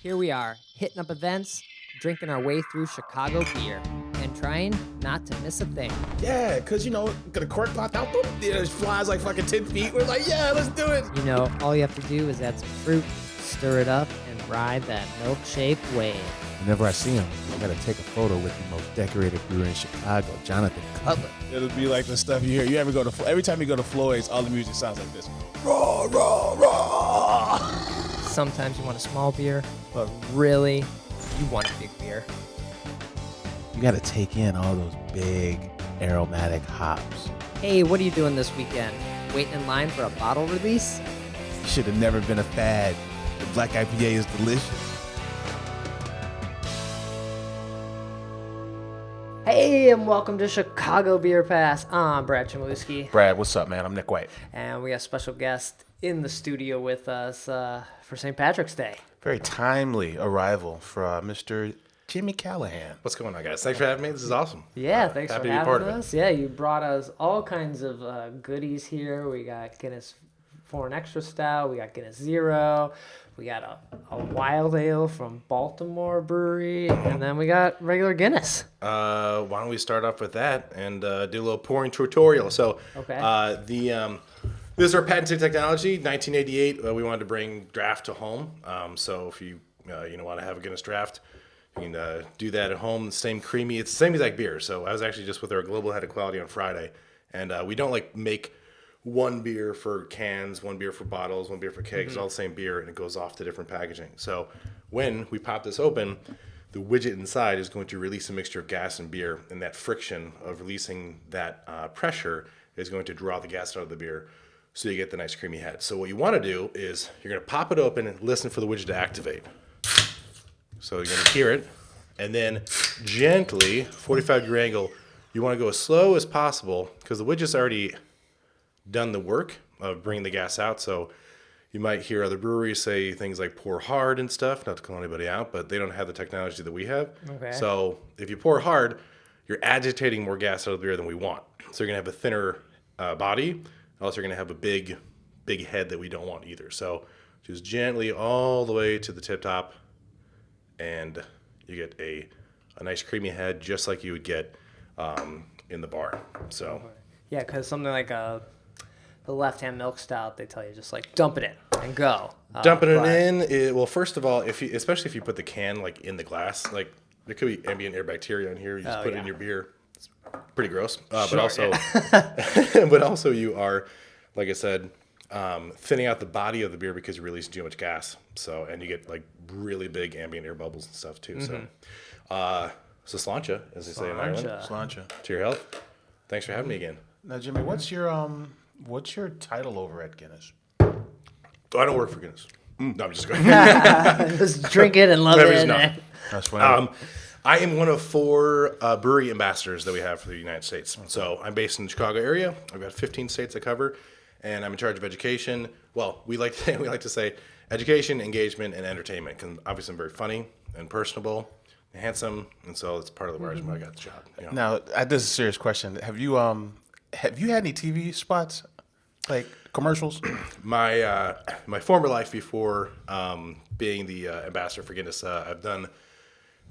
Here we are, hitting up events, drinking our way through Chicago beer, and trying not to miss a thing. Yeah, because, get a cork popped out, boom, it flies like fucking 10 feet. We're like, yeah, let's do it. You know, all you have to do is add some fruit, stir it up, and ride that milk-shaped wave. Whenever I see him, I gotta take a photo with the most decorated brewer in Chicago, Jonathan Cutler. It'll be like the stuff you hear. Every time you go to Floyd's, all the music sounds like this. Raw, raw, raw. Sometimes you want a small beer, but really, you want a big beer. You gotta take in all those big aromatic hops. Hey, what are you doing this weekend? Waiting in line for a bottle release? You should have never been a fad. The black IPA is delicious. Hey, and welcome to Chicago Beer Pass. I'm Brad Chmielewski, Brad, what's up, man? I'm Nik White. and we got a special guest in the studio with us for St. Patrick's Day. Very timely arrival from Mr. Jimmy Callahan. What's going on, guys? Thanks for having me. This is awesome. Yeah, thanks for happy to be having part of us. Yeah, you brought us all kinds of goodies here. We got Guinness Foreign Extra Stout. We got Guinness Zero. We got a wild ale from Baltimore Brewery, and then we got regular Guinness. Why don't we start off with that and do a little pouring tutorial? So, Okay. This is our patented technology. 1988, we wanted to bring draft to home. So if you want to have a Guinness draft, you can do that at home. Same creamy. It's the same exact beer. So I was actually just with our global head of quality on Friday, and we don't make one beer for cans, one beer for bottles, one beer for kegs. It's all the same beer, and it goes off to different packaging. So when we pop this open, the widget inside is going to release a mixture of gas and beer, and that friction of releasing that pressure is going to draw the gas out of the beer, so you get the nice creamy head. So what you want to do is you're going to pop it open and listen for the widget to activate. So you're going to hear it, and then gently, 45-degree angle, you want to go as slow as possible because the widget's already done the work of bringing the gas out. So you might hear other breweries say things like pour hard and stuff, not to call anybody out, but they don't have the technology that we have. Okay. So if you pour hard, you're agitating more gas out of the beer than we want. So you're going to have a thinner body. Also, you're going to have a big head that we don't want either. So just gently all the way to the tip top, and you get a nice creamy head just like you would get in the bar. So Yeah, because something like the left-hand milk stout, they tell you just dump it in and go. dumping it but- in, well, first of all, especially if you put the can in the glass, there could be ambient air bacteria in here. You just put it in your beer. It's pretty gross. But also, but also you are, like I said, thinning out the body of the beer because you're releasing too much gas. So, and you get really big ambient air bubbles and stuff too. So sláinte, as they say in Ireland. Sláinte. To your health. Thanks for having me again. Now, Jimmy, what's your title over at Guinness? Oh, I don't work for Guinness. No, I'm just going. Just drink it and love Whatever it. is not. and- That's funny. I am one of 4 brewery ambassadors that we have for the United States. So I'm based in the Chicago area. I've got 15 states I cover, and I'm in charge of education. Well, we like to say education, engagement, and entertainment. Because obviously I'm very funny and personable, and handsome, and so it's part of the reason why I got the job. You know? Now, this is a serious question. Have you had any TV spots, like commercials? My former life before being the ambassador for Guinness, I've done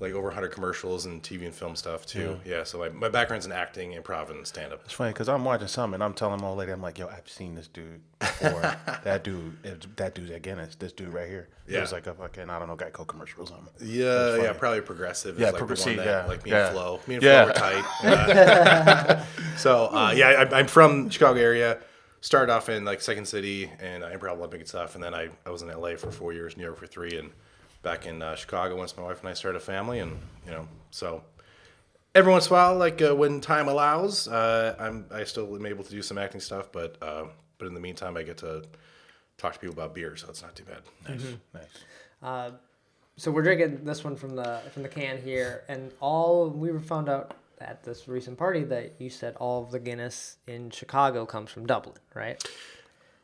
over 100 commercials and TV and film stuff too. Yeah, so my background's in acting, improv, and stand-up. It's funny because I'm watching some and I'm telling my old lady, I'm like, yo, I've seen this dude before. that dude's at Guinness. This dude right here. Yeah. It was like a fucking, I don't know, Geico commercial or something. Yeah, probably Progressive. Yeah, Is the Progressive, one that, yeah. me Yeah. and Flo. Me and Yeah. Flo were tight. So I'm from Chicago area. Started off in Second City and Improv Olympic and stuff, and then I was in LA for 4 years, New York for 3, and back in Chicago once my wife and I started a family, and so every once in a while, when time allows, I still am able to do some acting stuff, but in the meantime, I get to talk to people about beer, so it's not too bad. Nice. So we're drinking this one from the can here, and we found out at this recent party that you said all of the Guinness in Chicago comes from Dublin, right?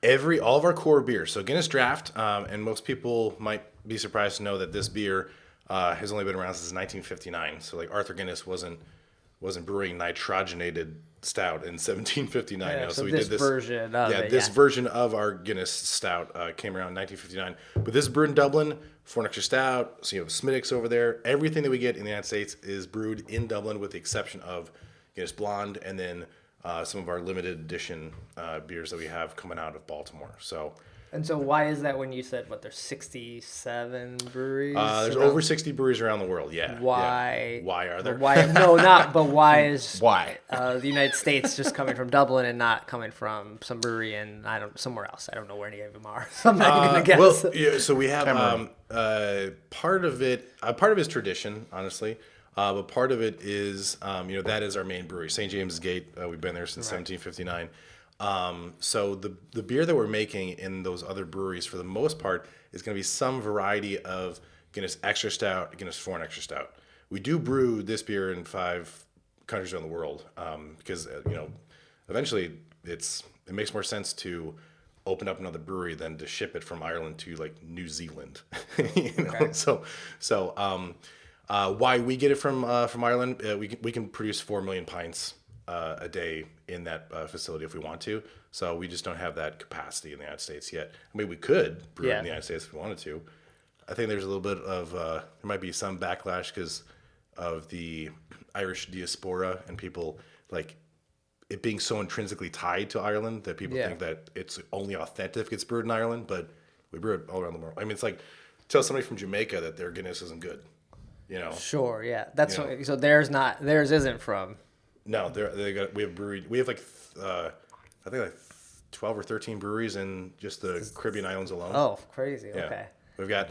All of our core beers. So Guinness Draft, and most people might be surprised to know that this beer has only been around since 1959. So Arthur Guinness wasn't brewing nitrogenated stout in 1759. Yeah, no. so we this did this version of it, this version of our Guinness stout came around in 1959. But this is brewed in Dublin Foreign Extra Stout. So you have Smithwick's over there. Everything that we get in the United States is brewed in Dublin, with the exception of Guinness Blonde, and then some of our limited edition beers that we have coming out of Baltimore. So. And so why is that when you said, there's 67 breweries? There's over 60 breweries around the world, yeah. Why? Yeah. Why are there? Why? No, not, but why is Why? The United States just coming from Dublin and not coming from some brewery in, somewhere else? I don't know where any of them are, so I'm not even going to guess. Well, yeah, so we have part of it is tradition, honestly. But part of it is, that is our main brewery, St. James's Gate. We've been there since 1759. So the beer that we're making in those other breweries, for the most part, is going to be some variety of Guinness Extra Stout, Guinness Foreign Extra Stout. We do brew this beer in 5 countries around the world because eventually it makes more sense to open up another brewery than to ship it from Ireland to like New Zealand. Okay. So why we get it from Ireland? We can produce 4 million pints a day in that facility if we want to. So we just don't have that capacity in the United States yet. I mean, we could brew it in the United States if we wanted to. I think there's a little bit of there might be some backlash because of the Irish diaspora and people like it being so intrinsically tied to Ireland that people think that it's only authentic if it's brewed in Ireland, but we brew it all around the world. I mean, it's like tell somebody from Jamaica that their Guinness isn't good. Sure, yeah. That's so theirs isn't from. No, we have like I think like 12 or 13 breweries in just the Caribbean islands alone. Oh, crazy. Yeah. Okay. We've got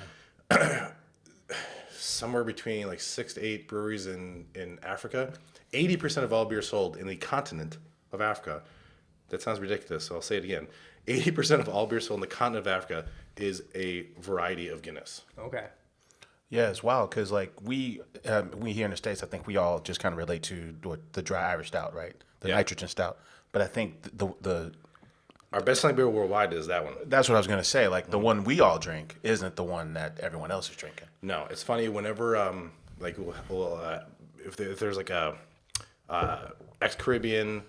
somewhere between like 6 to 8 breweries in Africa. 80% of all beer sold in the continent of Africa. That sounds ridiculous, so I'll say it again. 80% of all beer sold in the continent of Africa is a variety of Guinness. Okay. Yeah, it's wild because like we here in the States, I think we all just kind of relate to the dry Irish stout, right? The nitrogen stout. But I think the our best-selling beer worldwide is that one. That's what I was gonna say. Like the one we all drink isn't the one that everyone else is drinking. No, it's funny whenever if there's like a ex-Caribbean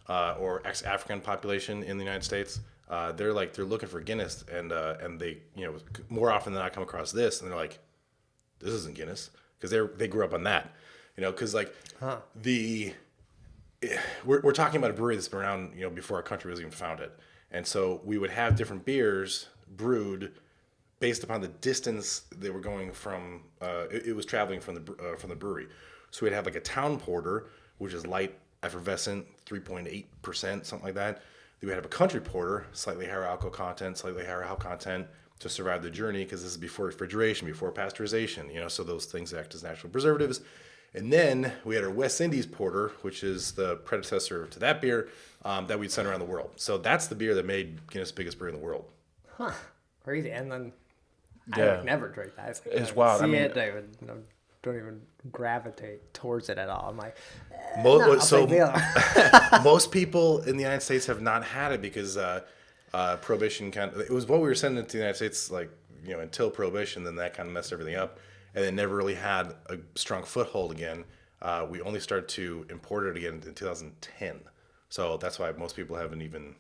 or ex-African population in the United States, they're looking for Guinness and they more often than not come across this and they're like, this isn't Guinness because they grew up on that, because we're talking about a brewery that's been around before our country was even founded, and so we would have different beers brewed based upon the distance they were going from. It was traveling from the brewery, so we'd have like a town porter, which is light, effervescent, 3.8%, something like that. Then we'd have a country porter, slightly higher alcohol content, slightly higher alcohol content. To survive the journey, because this is before refrigeration, before pasteurization, so those things act as natural preservatives. And then we had our West Indies Porter, which is the predecessor to that beer that we'd send around the world. So that's the beer that made Guinness biggest beer in the world. Huh, crazy. And then I would never drink that. It's wild. I would don't even gravitate towards it at all. I'm like, most people in the United States have not had it because Prohibition it was what we were sending to the United States until Prohibition, then that kind of messed everything up, and it never really had a strong foothold again. We only started to import it again in 2010, so that's why most people haven't even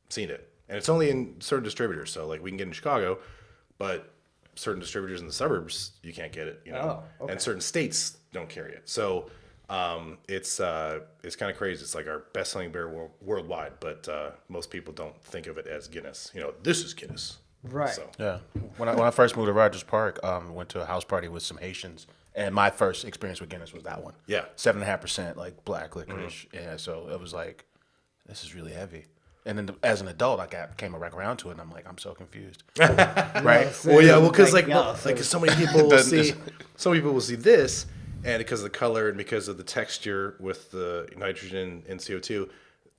seen it, and it's only in certain distributors. So like we can get it in Chicago, but certain distributors in the suburbs you can't get it, and certain states don't carry it. So it's kind of crazy. It's like our best-selling beer worldwide, but most people don't think of it as Guinness. This is Guinness. Right. So. Yeah. When I first moved to Rogers Park, went to a house party with some Haitians, and my first experience with Guinness was that one. Yeah. 7.5% like black licorice. Mm-hmm. Yeah. So it was like, this is really heavy. And then as an adult, I came back around to it, and I'm like, I'm so confused. Right? Well, because so many people will see, some people will see this. And because of the color and because of the texture with the nitrogen and CO2,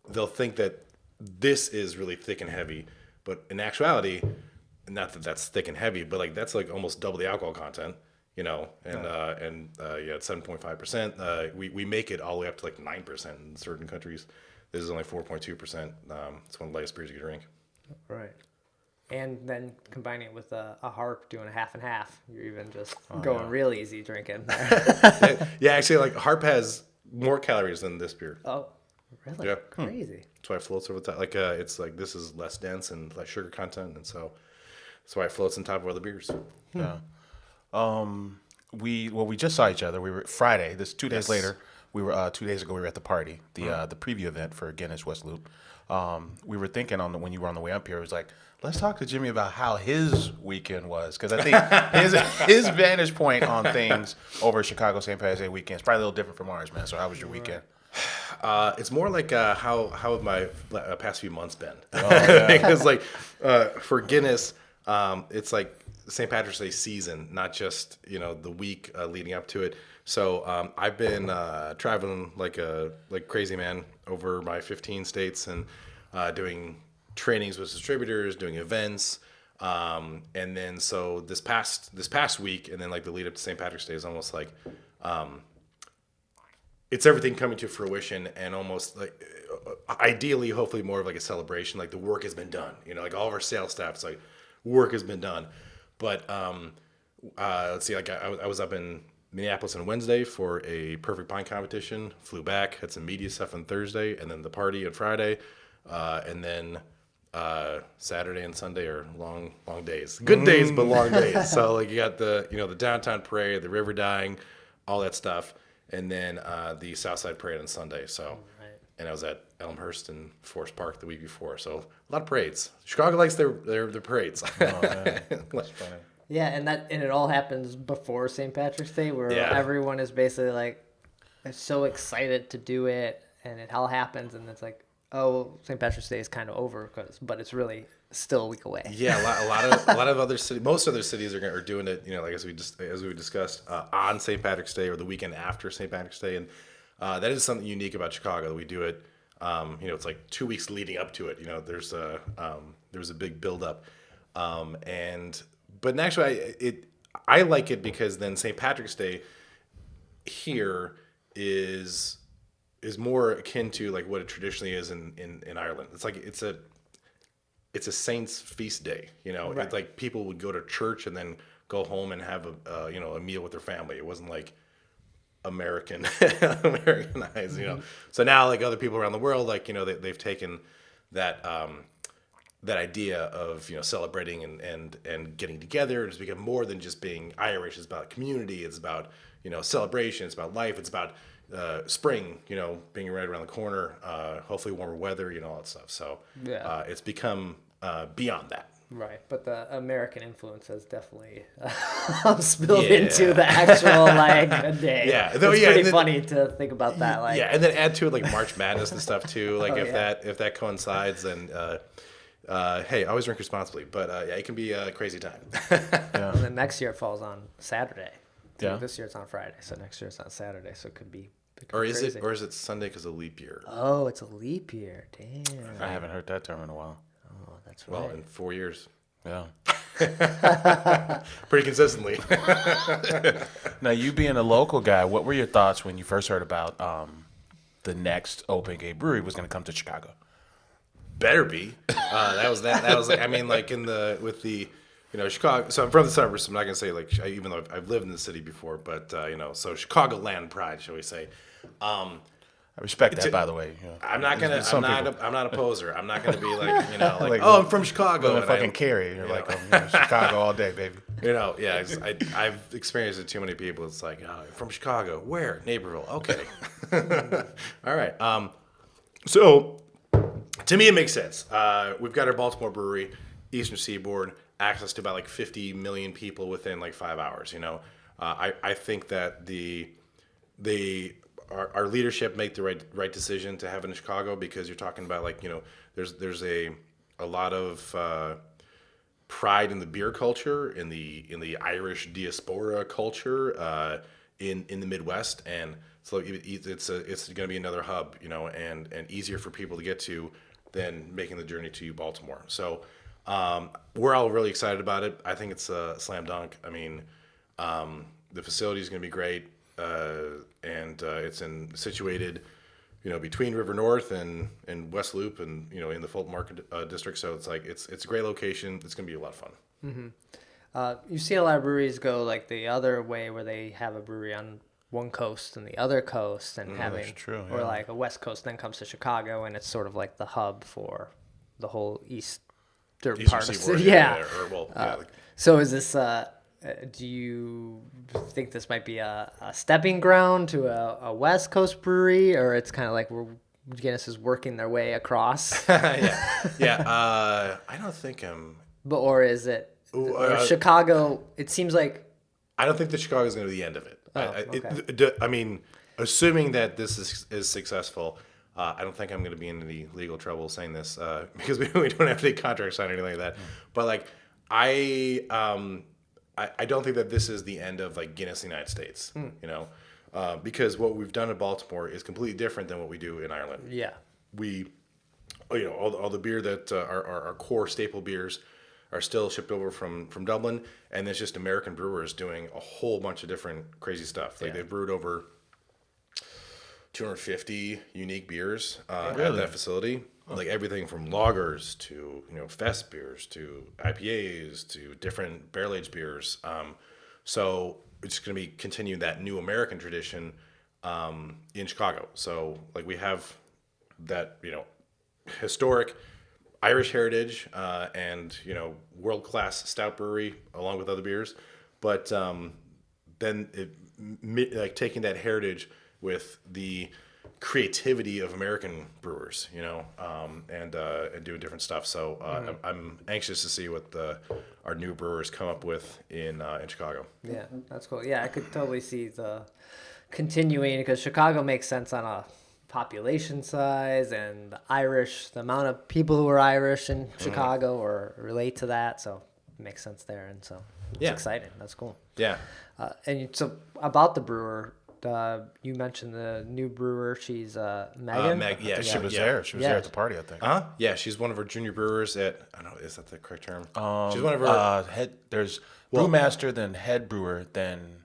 they'll think that this is really thick and heavy. But in actuality, not that that's thick and heavy, but that's almost double the alcohol content, it's 7.5%. We make it all the way up to 9% in certain countries. This is only 4.2%. It's one of the lightest beers you can drink. Right. And then combining it with a harp, doing a half and half, you're even just going real easy drinking. Actually, harp has more calories than this beer. Oh, really? Yeah. Crazy. That's why it floats over the top. It's this is less dense and less sugar content, and so that's why it floats on top of other beers. Yeah. We just saw each other. We were Friday. This 2 days Yes. later. We were 2 days ago. We were at the party, the preview event for Guinness West Loop. We were thinking when you were on the way up here, it was like, let's talk to Jimmy about how his weekend was, because I think his vantage point on things over Chicago St. Patrick's Day weekend is probably a little different from ours, man. So how was your weekend? It's more like how have my past few months been? yeah. Because like for Guinness, it's like St. Patrick's Day season, not just the week leading up to it. So I've been traveling like crazy man over my 15 states and doing trainings with distributors, doing events, and then so this past week, and then like the lead up to St. Patrick's Day is almost like. It's everything coming to fruition, and almost like ideally, hopefully more of like a celebration. Like the work has been done, like all of our sales staff, it's like work has been done. But let's see, like I was up in Minneapolis on Wednesday for a perfect pint competition, flew back, had some media stuff on Thursday, and then the party on Friday, and then Saturday and Sunday are long days. Good days, but long days. So like you got the downtown parade, the river dyeing, all that stuff. And then the Southside Parade on Sunday. So, and I was at Elmhurst and Forest Park the week before. So a lot of parades. Chicago likes their parades. Oh, man. That's funny. Yeah, and it all happens before St. Patrick's Day, where everyone is basically like so excited to do it, and it all happens, and it's like, oh, St. Patrick's Day is kind of over, but it's really still a week away. Yeah, a lot of other cities, most other cities are doing it. Like as we discussed on St. Patrick's Day or the weekend after St. Patrick's Day, and that is something unique about Chicago. We do it. It's like 2 weeks leading up to it. There's a big buildup, but actually, I like it because then St. Patrick's Day here is more akin to like what it traditionally is in Ireland. It's like it's a saint's feast day, Right. It's like people would go to church and then go home and have a meal with their family. It wasn't like Americanized, Mm-hmm. So now like other people around the world, like they've taken that idea of celebrating and getting together. It's become more than just being Irish. It's about community. It's about celebration. It's about life. It's about spring, being right around the corner, hopefully warmer weather, all that stuff. So it's become beyond that. Right, but the American influence has definitely spilled into the actual day. Yeah, it's pretty funny to think about that. Like, and then add to it like March Madness and stuff too. Like if that coincides, then hey, always drink responsibly. But it can be a crazy time. And then next year it falls on Saturday. Yeah. This year it's on Friday, so next year it's on Saturday, so it could be. Or is crazy. it Sunday because of leap year? Oh, it's a leap year. Damn. I haven't heard that term in a while. Oh, that's right. Well, in 4 years. Yeah. Pretty consistently. Now, you being a local guy, what were your thoughts when you first heard about the next Open Gate Brewery was going to come to Chicago? Better be. That was like, I mean, like with the Chicago. So I'm from the suburbs. So I'm not gonna say like even though I've lived in the city before, but so Chicagoland pride, shall we say? I respect that, by the way. I'm not gonna. I'm not a poser. I'm not gonna be like Like, oh, I'm from Chicago. And fucking Cary. You're like, Chicago all day, baby. Yeah. I've experienced it too many people. It's like, oh, you're from Chicago. Where? Naperville. Okay. All right. So to me, it makes sense. We've got our Baltimore brewery, Eastern Seaboard, access to about like 50 million people within like 5 hours. I think that our leadership make the right decision to have it in Chicago, because you're talking about like there's a lot of pride in the beer culture, in the Irish diaspora culture in the Midwest, and so it's going to be another hub, and easier for people to get to than making the journey to Baltimore. So we're all really excited about it. I think it's a slam dunk. I mean, the facility is going to be great, and it's situated, between River North and West Loop, and in the Fulton Market district. So it's like it's a great location. It's going to be a lot of fun. Mm-hmm. You see a lot of breweries go like the other way, where they have a brewery on one coast and the other coast, and having true, or like a West Coast then comes to Chicago, and it's sort of like the hub for the whole eastern part of the city. Yeah. So is this do you think this might be a stepping ground to a West Coast brewery, or it's kind of like Guinness is working their way across? Yeah. I don't think Or is it or Chicago? It seems like I don't think that Chicago is going to be the end of it. okay. I mean, assuming that this is successful, I don't think I'm going to be in any legal trouble saying this because we don't have any contracts signed or anything like that. But like, I don't think that this is the end of like Guinness in the United States. You know, because what we've done in Baltimore is completely different than what we do in Ireland. Yeah. We, you know, all the beer that our core staple beers are still shipped over from Dublin, and it's just American brewers doing a whole bunch of different crazy stuff. Like they've brewed over 250 unique beers at that facility. Like everything from lagers to fest beers to IPAs to different barrel aged beers. So it's going to be continuing that new American tradition in Chicago. So like we have that historic Irish heritage and world class stout brewery along with other beers, but then like taking that heritage with the creativity of American brewers, and doing different stuff. So I'm anxious to see what our new brewers come up with in Chicago. Yeah, that's cool. Yeah, I could totally see the continuing because Chicago makes sense on a population size and the amount of people who are Irish in Chicago or relate to that. So it makes sense there. And so it's exciting. That's cool. Yeah. So about the brewer, you mentioned the new brewer. She's Megan. She was there. She was there at the party, I think. Yeah, she's one of our junior brewers at. I don't know. Is that the correct term? She's one of our head. There's brewmaster, then head brewer, then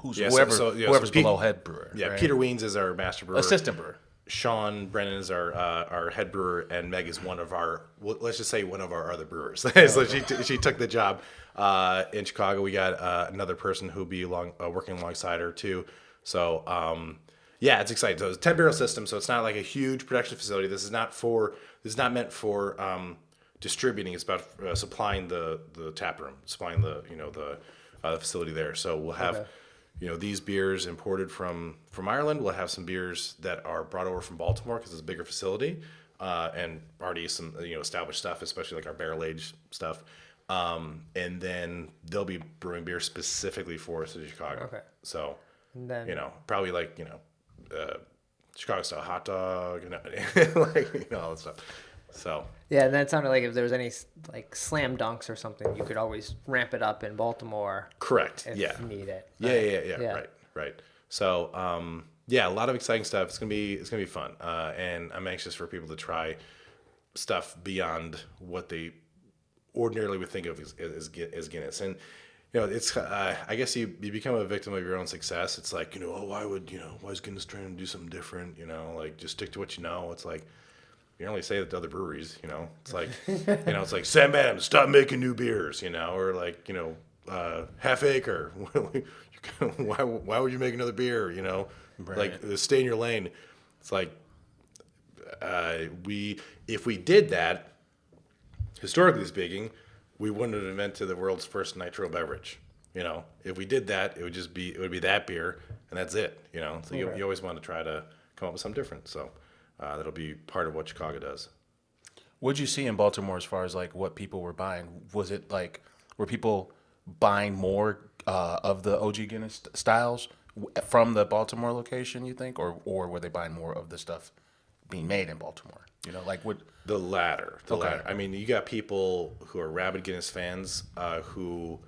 whoever's below head brewer. Yeah, right? Peter Weens is our master brewer. Assistant brewer. Sean Brennan is our head brewer, and Meg is one of our. Well, let's just say one of our other brewers. So she took the job in Chicago. We got another person who'll be working alongside her too. So it's exciting. So it's a 10-barrel system. So it's not like a huge production facility. This is not meant for distributing. It's about supplying the tap room, supplying the facility there. So we'll have. These beers imported from Ireland. We'll have some beers that are brought over from Baltimore because it's a bigger facility, and already some established stuff, especially like our barrel aged stuff. And then they'll be brewing beer specifically for us in Chicago. Okay. So and then probably like Chicago style hot dog, like all that stuff. So yeah, and then it sounded like if there was any like slam dunks or something, you could always ramp it up in Baltimore. Correct. If you need it. Yeah. Right. So a lot of exciting stuff. It's gonna be fun, and I'm anxious for people to try stuff beyond what they ordinarily would think of as Guinness. And it's I guess you become a victim of your own success. It's like why is Guinness trying to do something different? Like just stick to what you know. It's like. You can only say that to other breweries, It's like, it's like Sam Adams, stop making new beers, or like, Half Acre. Why would you make another beer? Right. Like stay in your lane. It's like, if we did that, historically speaking, we wouldn't have invented the world's first nitro beverage. If we did that, it would be that beer, and that's it. So you always want to try to come up with something different. So. That'll be part of what Chicago does. What'd you see in Baltimore as far as like what people were buying? Was it like were people buying more of the OG Guinness styles from the Baltimore location? You think, or were they buying more of the stuff being made in Baltimore? Like what? The latter. Okay. Latter. I mean, you got people who are rabid Guinness fans who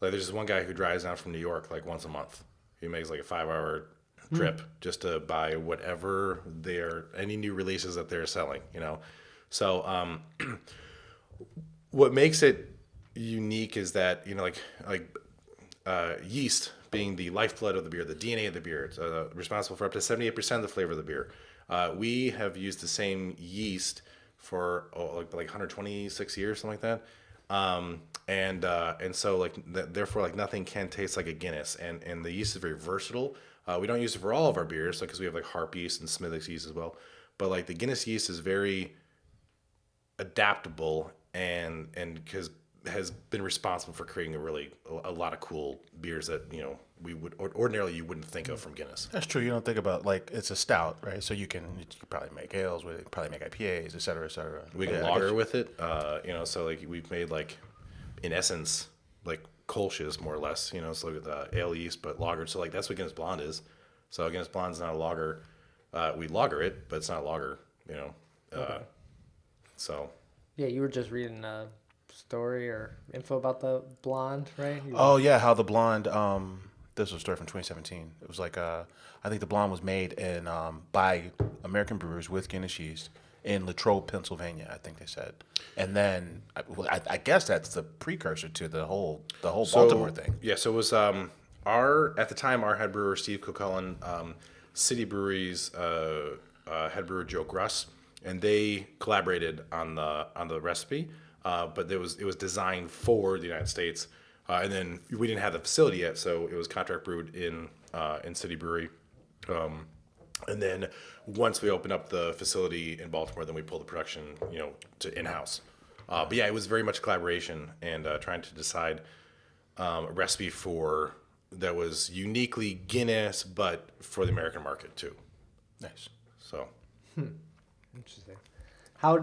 like there's this one guy who drives down from New York like once a month. He makes like a 5-hour trip just to buy whatever any new releases that they're selling, So what makes it unique is that yeast being the lifeblood of the beer, the DNA of the beer, it's responsible for up to 78% of the flavor of the beer. We have used the same yeast for like 126 years, something like that. And so therefore nothing can taste like a Guinness, and the yeast is very versatile. We don't use it for all of our beers, because we have like Harp yeast and Chmielewski yeast as well. But like the Guinness yeast is very adaptable, and because has been responsible for creating a lot of cool beers that we would ordinarily you wouldn't think of from Guinness. That's true. You don't think about like it's a stout, right? So you can probably make ales with it, probably make IPAs, et cetera, et cetera. We can lager with it, so like we've made like in essence like Kolsch's more or less, so with ale yeast but lagered. So like that's what Guinness Blonde is. So Guinness Blonde is not a lager. We lager it, but it's not a lager, Okay. So. Yeah, you were just reading a story or info about the blonde, right? Oh yeah, how the blonde. This was a story from 2017. It was like I think the blonde was made in by American brewers with Guinness yeast in Latrobe, Pennsylvania. I think they said, and then I guess that's the precursor to the whole Baltimore thing. Yeah, so it was at the time our head brewer Steve Coquelin, City Brewery's head brewer Joe Gruss, and they collaborated on the recipe. But it was designed for the United States, and then we didn't have the facility yet, so it was contract brewed in City Brewery. And then once we opened up the facility in Baltimore, then we pulled the production, to in-house. But yeah, it was very much collaboration and trying to decide a recipe that was uniquely Guinness, but for the American market too. Nice. So. Interesting. How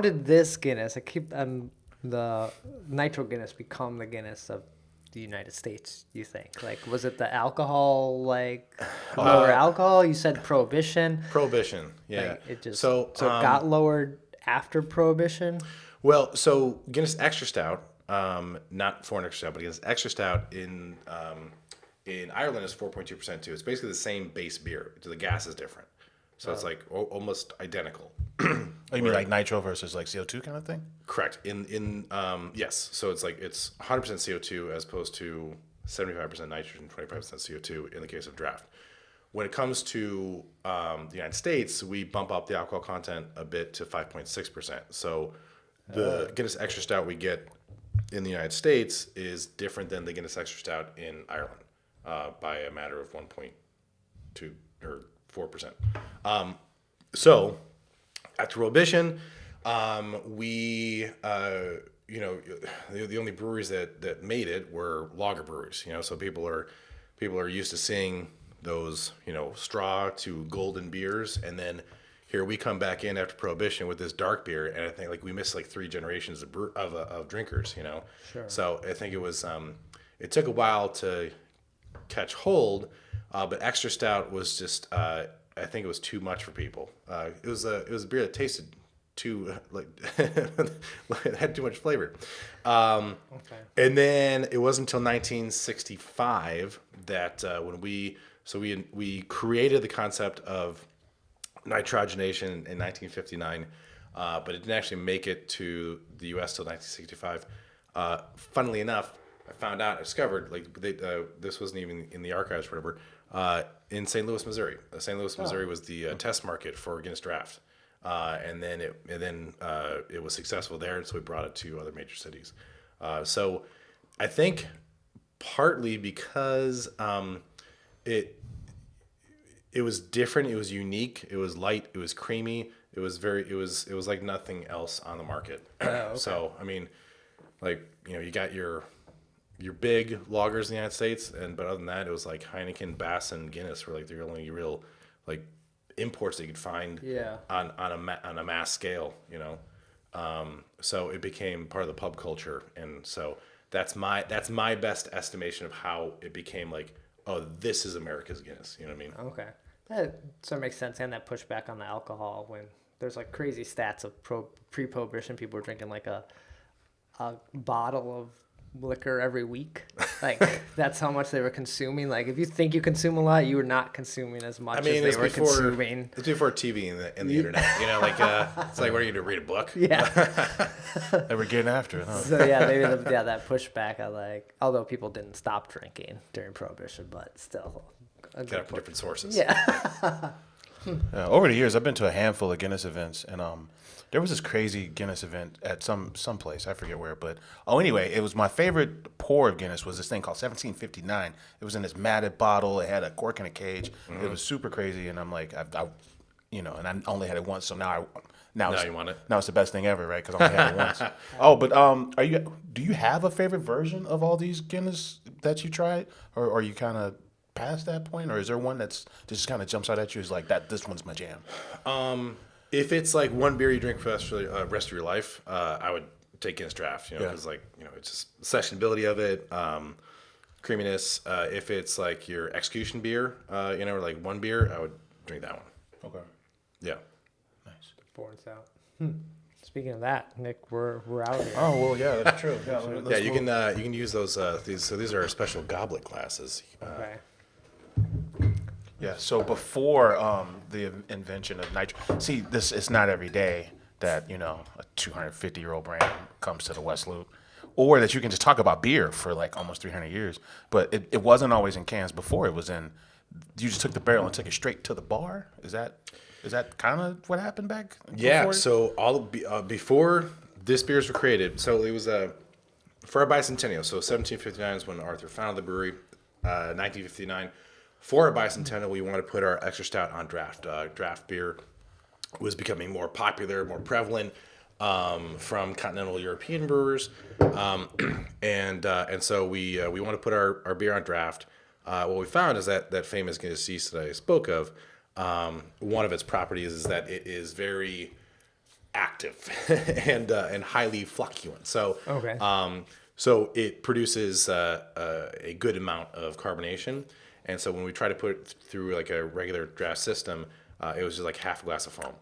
did this Guinness, the Nitro Guinness, become the Guinness of the United States, you think? Like, was it the alcohol, lower alcohol? You said Prohibition. Prohibition, yeah. Like, it just, so it got lowered after Prohibition? Well, so Guinness Extra Stout, not foreign extra stout, but Guinness Extra Stout in Ireland is 4.2% too. It's basically the same base beer. The gas is different. So it's like almost identical. Oh, you mean like nitro versus like CO2 kind of thing? Correct. Yes. So it's 100% CO2 as opposed to 75% nitrogen, 25% CO2 in the case of draft. When it comes to the United States, we bump up the alcohol content a bit to 5.6%. So the Guinness Extra Stout we get in the United States is different than the Guinness Extra Stout in Ireland by a matter of 1.2 or 4%. So after Prohibition, we the only breweries that made it were lager breweries. So people are used to seeing those straw to golden beers, and then here we come back in after Prohibition with this dark beer, and I think we missed 3 generations of drinkers. Sure. So I think it was it took a while to catch hold, but Extra Stout was just I think it was too much for people. It was a beer that tasted too it had too much flavor. Okay. And then it wasn't until 1965 that when we created the concept of nitrogenation in 1959, but it didn't actually make it to the U.S. till 1965. Funnily enough, I discovered this wasn't even in the archives or whatever. In St. Louis, Missouri. St. Louis, Missouri was the test market for Guinness Draft, and then it was successful there, and so we brought it to other major cities. So I think partly because it was different, it was unique, it was light, it was creamy, it was like nothing else on the market. Oh, okay. So I mean, you got your big lagers in the United States, but other than that, it was like Heineken, Bass, and Guinness were the only real imports that you could find on a mass scale. So it became part of the pub culture, and so that's my best estimation of how it became this is America's Guinness. You know what I mean? Okay, that sort of makes sense, and that pushback on the alcohol when there's crazy stats of pre-prohibition, people were drinking a bottle of liquor every week. That's how much they were consuming. If you think you consume a lot, you were not consuming as much as they were consuming. It's before TV and the internet. It's what are you to read a book? Yeah. They were getting after it, huh? So yeah, maybe that pushback. Although people didn't stop drinking during Prohibition, but still. Got it from different sources. Yeah. Over the years, I've been to a handful of Guinness events, and there was this crazy Guinness event at some place, I forget where, but anyway, it was my favorite pour of Guinness was this thing called 1759. It was in this matted bottle. It had a cork in a cage. Mm-hmm. It was super crazy, and I'm and I only had it once, so now now Now you want it. Now it's the best thing ever, right? Because I only had it once. Oh, but do you have a favorite version of all these Guinness that you tried, or are you kind of past that point, or is there one that's just kind of jumps out at you as like that? This one's my jam. If it's like one beer you drink for the rest of your life, I would take Guinness Draft, Yeah. because it's just sessionability of it, creaminess. If it's like your execution beer, or like one beer, I would drink that one. Okay. Yeah. Nice. Borns out. Speaking of that, Nick, we're out here. Oh well, yeah, that's true. Yeah, Yeah, you can use those. These are special goblet glasses. Okay. Yeah. So before the invention of nitro, see, it's not every day that a 250-year-old brand comes to the West Loop, or that you can just talk about beer for like almost 300 years. But it wasn't always in cans before. It was in. You just took the barrel and took it straight to the bar. Is that kind of what happened back? Yeah. before? So before this beers were created, so it was for our bicentennial. So 1759 is when Arthur founded the brewery. 1959. For our bicentennial, we wanted to put our extra stout on draft. Draft beer was becoming more popular, more prevalent from continental European brewers, and so we want to put our beer on draft. What we found is that famous Guinness yeast that I spoke of. One of its properties is that it is very active and highly flocculent. So Okay. So it produces a good amount of carbonation. And so when we try to put it through like a regular draft system, it was just like half a glass of foam,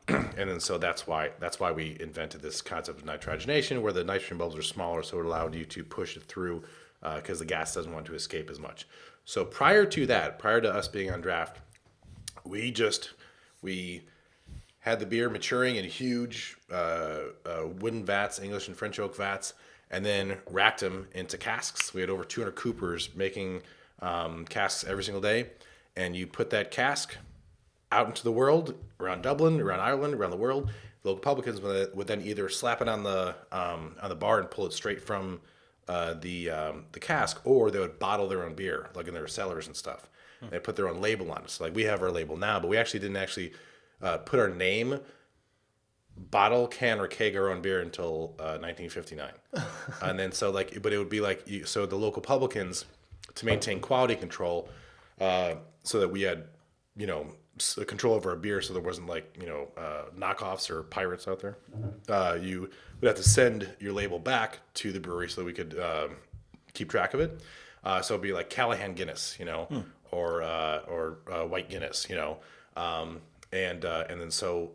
and then so that's why we invented this concept of nitrogenation, where the nitrogen bubbles are smaller, so it allowed you to push it through because the gas doesn't want to escape as much. So prior to us being on draft, we had the beer maturing in huge wooden vats, English and French oak vats, and then racked them into casks. We had over 200 coopers making casks every single day. And you put that cask out into the world, around Dublin, around Ireland, around the world. The local publicans would then either slap it on the bar and pull it straight from the cask, or they would bottle their own beer, like in their cellars and stuff. They put their own label on it. So like we have our label now, but we actually didn't put our name, bottle, can, or keg our own beer until 1959. And then but it would be like, so the local publicans, to maintain quality control, so that we had, control over our beer, so there wasn't knockoffs or pirates out there. You would have to send your label back to the brewery so that we could keep track of it. So it'd be like Callahan Guinness, or White Guinness, and then so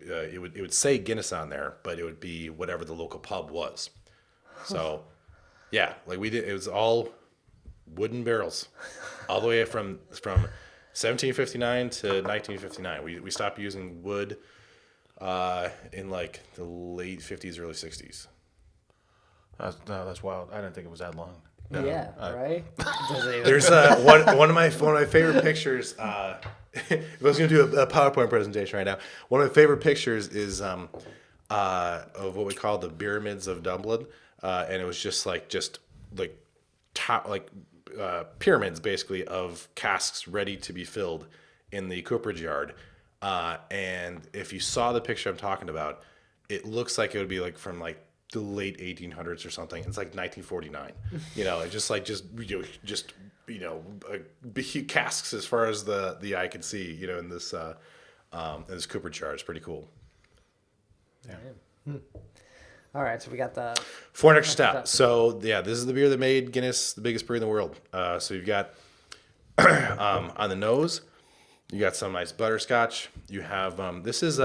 it would say Guinness on there, but it would be whatever the local pub was. So yeah, it was all wooden barrels, all the way from 1759 to 1959. We stopped using wood in like the late 50s, early 60s. That's wild. I didn't think it was that long. Yeah, right? There's one of my favorite pictures. If I was going to do a PowerPoint presentation right now, one of my favorite pictures is of what we call the pyramids of Dublin, and it was just pyramids basically of casks ready to be filled in the cooperage yard. And if you saw the picture I'm talking about, it looks like it would be like from like the late 1800s or something. It's like 1949. Casks as far as the eye can see. In this cooperage yard. It's pretty cool. Yeah. All right, so we got the Foreign extra stout. So yeah, this is the beer that made Guinness the biggest brewery in the world. So you've got on the nose, you got some nice butterscotch. You have this is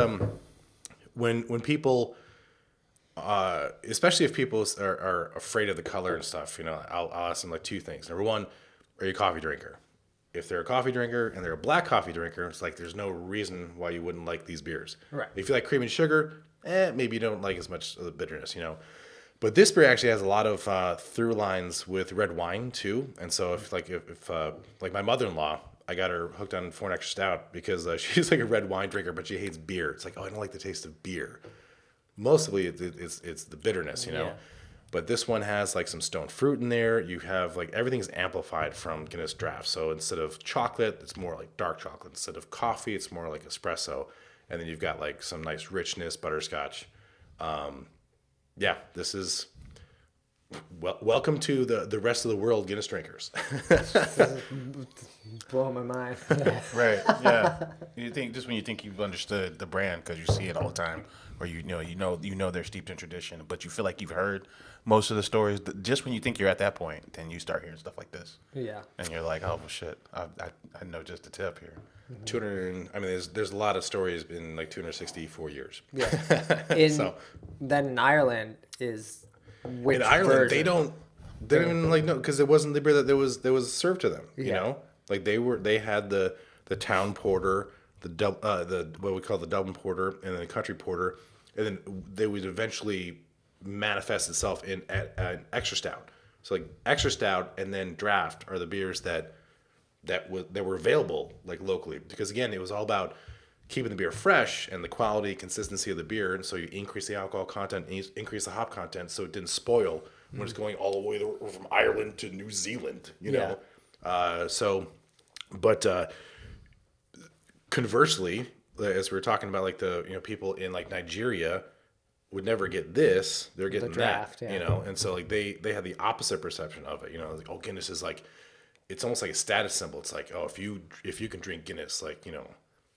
when people, especially if people are afraid of the color and stuff. I'll ask them like two things. Number one, are you a coffee drinker? If they're a coffee drinker and they're a black coffee drinker, it's like there's no reason why you wouldn't like these beers. Right. If you like cream and sugar, maybe you don't like as much of the bitterness, But this beer actually has a lot of through lines with red wine too. And so if my mother-in-law, I got her hooked on Foreign extra stout because she's like a red wine drinker, but she hates beer. It's like, oh, I don't like the taste of beer. Mostly it's the bitterness, Yeah. But this one has like some stone fruit in there. You have like everything's amplified from Guinness Draft. So instead of chocolate, it's more like dark chocolate. Instead of coffee, it's more like espresso. and then you've got like some nice richness, butterscotch. Yeah, this is welcome to the rest of the world Guinness drinkers. Blowing my mind. Right. Yeah. You think just when you think you've understood the brand because you see it all the time, or you know they're steeped in tradition, but you feel like you've heard most of the stories. Just when you think you're at that point, then you start hearing stuff like this. Yeah. And you're like, oh well, shit, I know just the tip here. 200. I mean, there's a lot of stories in like 264 years. Yeah. Then in Ireland is which In Ireland, version? they don't even like know because it wasn't the beer that was served to them. You know, like they had the town porter, the what we call the Dublin porter, and then the country porter, and then they would eventually manifest itself in an extra stout. So like extra stout and then draft are the beers that were available like locally, because again it was all about keeping the beer fresh and the quality, consistency of the beer, and so you increase the alcohol content, increase the hop content, so it didn't spoil when it's going all the way from Ireland to New Zealand, you know. But conversely, as we were talking about, like the people in like Nigeria would never get this; they're getting The draft, that, yeah. you know, and so like they had the opposite perception of it, you know, like, oh, Guinness is like, it's almost like a status symbol. It's like, oh, if you can drink Guinness, like, you know,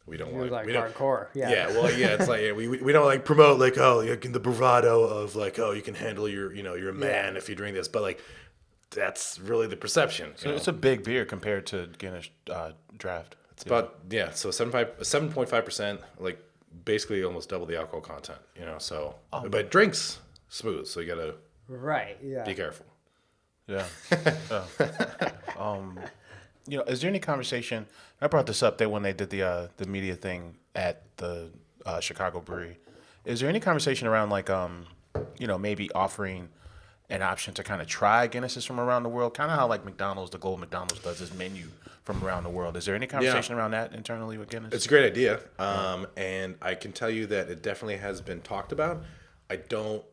we don't You're want like we don't, hardcore. Yeah. well, yeah, it's like we don't like promote like, oh, the bravado of like, oh, you can handle you're a man if you drink this, but like that's really the perception. So it's a big beer compared to Guinness draft. It's about so 7.5%, like basically almost double the alcohol content, you know. So but it drinks smooth, so you gotta Right. Yeah. be careful. Yeah. Is there any conversation? I brought this up there when they did the media thing at the Chicago brewery. Is there any conversation around like maybe offering an option to kind of try Guinnesses from around the world, kind of how like McDonald's, the Global McDonald's does this menu from around the world? Is there any conversation around that internally with Guinness? It's a great idea, and I can tell you that it definitely has been talked about. I don't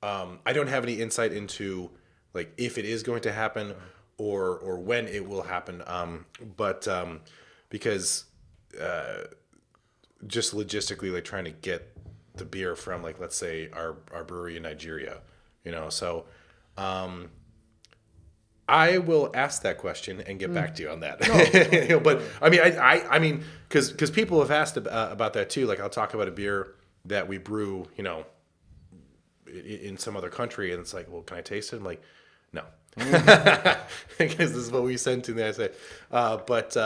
have any insight into like if it is going to happen or when it will happen. But because just logistically, like trying to get the beer from like, let's say our brewery in Nigeria, you know, so I will ask that question and get back to you on that. You know, but I mean, because people have asked about that too. Like I'll talk about a beer that we brew, you know, in some other country, and it's like, well, can I taste it? I'm like, no, because this is what we sent to the United States. But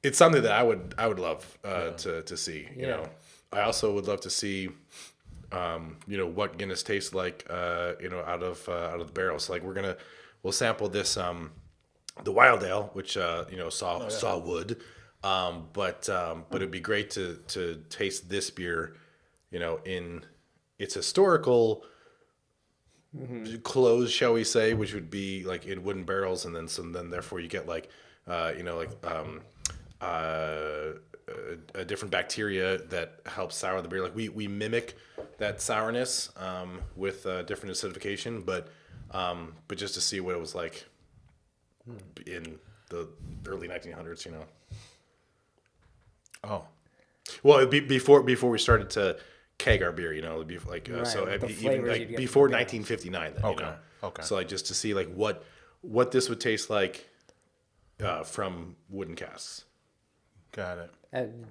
it's something that I would love to see. You know, I also would love to see, what Guinness tastes like, out of the barrel. So like we'll sample this the Wild Ale, which saw wood, but it'd be great to taste this beer, you know, in its historical close, shall we say, which would be like in wooden barrels, and then therefore you get like a different bacteria that helps sour the beer. Like we mimic that sourness with different acidification, but just to see what it was like in the early 1900s, you know. Oh, well, it'd be before we started to keg our beer, you know, it'd be like so the even flavors like you'd get before from the 1959. Then, Okay. You know? Okay. So like just to see like what this would taste like from wooden casks. got it. And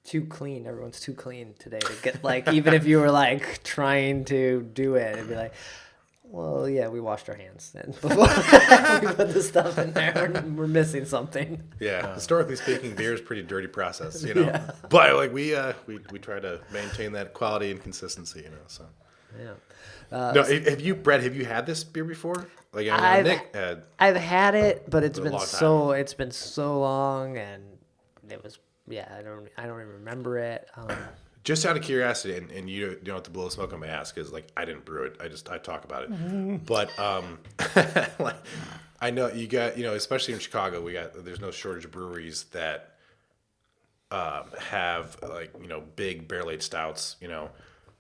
too clean. Everyone's too clean today to get like, even if you were like trying to do it, it'd be like, well, yeah, we washed our hands then before we put the stuff in there. We're missing something. Yeah, historically speaking, beer is a pretty dirty process, you know. But like we try to maintain that quality and consistency, you know. So Yeah. no, Brett, have you had this beer before? Like Nick had. I've had it, but it's a been long time. it's been so long, and it was I don't even remember it. Just out of curiosity, and you don't have to blow smoke on my ass because like I didn't brew it. I talk about it. But like I know you got, you know, especially in Chicago, there's no shortage of breweries that have like, you know, big barrel aged stouts, you know,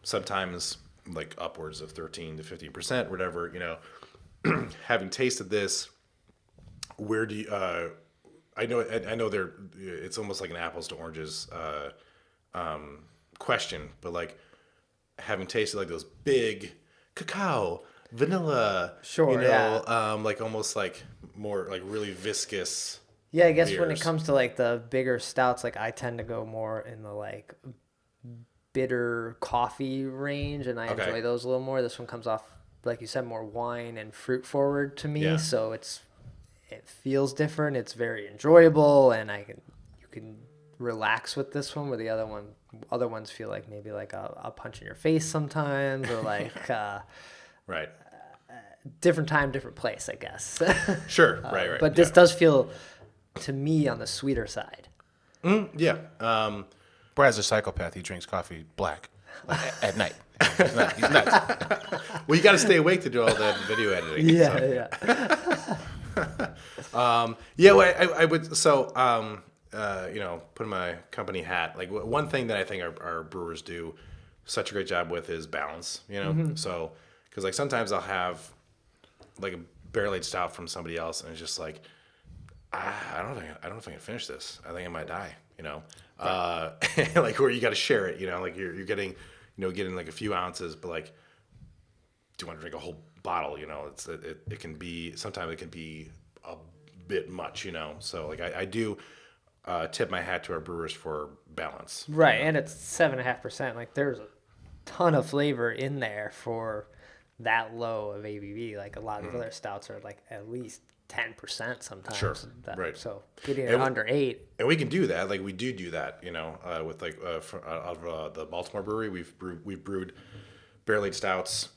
sometimes like upwards of 13 to 15%, whatever, you know. Having tasted this, where do you I know they're. It's almost like an apples to oranges question, but like having tasted like those big cacao, vanilla, Sure, yeah. like almost like more like really viscous. Yeah, I guess when it beers. comes to like the bigger stouts, like I tend to go more in the like bitter coffee range, and I Okay. enjoy those a little more. This one comes off, like you said, more wine and fruit forward to me, Yeah. so it feels different. It's very enjoyable, and you can relax with this one. Where the other ones feel like maybe like a punch in your face sometimes, or like Right. different time, different place, I guess. Sure. Right. But this does feel, to me, on the sweeter side. Yeah. Brad's a psychopath. He drinks coffee black at night. He's nuts. Well, you got to stay awake to do all that video editing. Yeah. Yeah, well, I would. So, put my company hat. Like one thing that I think our brewers do such a great job with is balance. So because like sometimes I'll have like a barrel aged stout from somebody else, and it's just like I don't think I can finish this. I think I might die. Like where you got to share it. Like you're getting getting like a few ounces, but like do you want to drink a whole bottle? It can be sometimes it can be a bit much. So like I do tip my hat to our brewers for balance. Right, and it's 7.5%. Like there's a ton of flavor in there for that low of ABV. Like a lot of the other stouts are like at least 10% sometimes. Sure, right. So getting it And under 8. And we can do that. Like we do that. With like out of the Baltimore brewery, we've brewed barrel aged stouts